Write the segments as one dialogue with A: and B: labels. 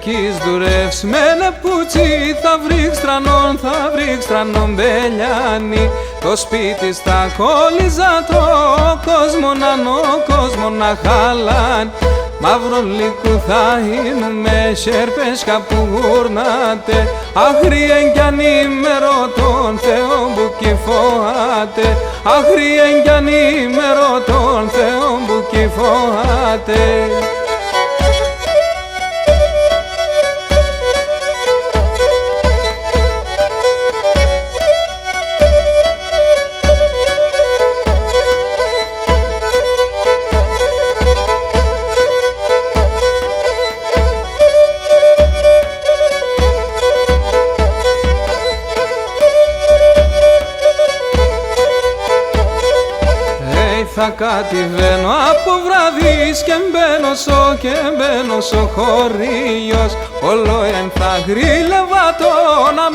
A: Κυριακής δουλεύς με νεπούτσι, θα βρει στρανόν μπελιάνι. Το σπίτι στα κόλλιζα το κόσμο να χαλάν. Μαύρο λύκου θα γίνουμε σέρπες κάπου γουρνάτε. Άχρη κι ανήμερο τον Θεό που κυφώατε. Άχρη κι ανήμερο τον Θεό που κυφώατε. Θα κατηβαίνω από βραδείς και μπαίνω στο χωρίος. Όλο εν θα γρήλευα το να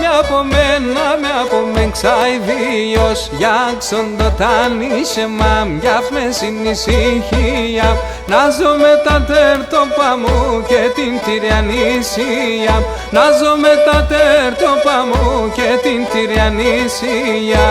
A: με απομεν ξαϊδίος. Για ξόντο τα νήσεμα, για φμέσιν ησυχία. Να ζω με τα τέρτοπα μου και την τυριανήσια. Να ζω με τα τέρτοπα μου και την τυριανήσια.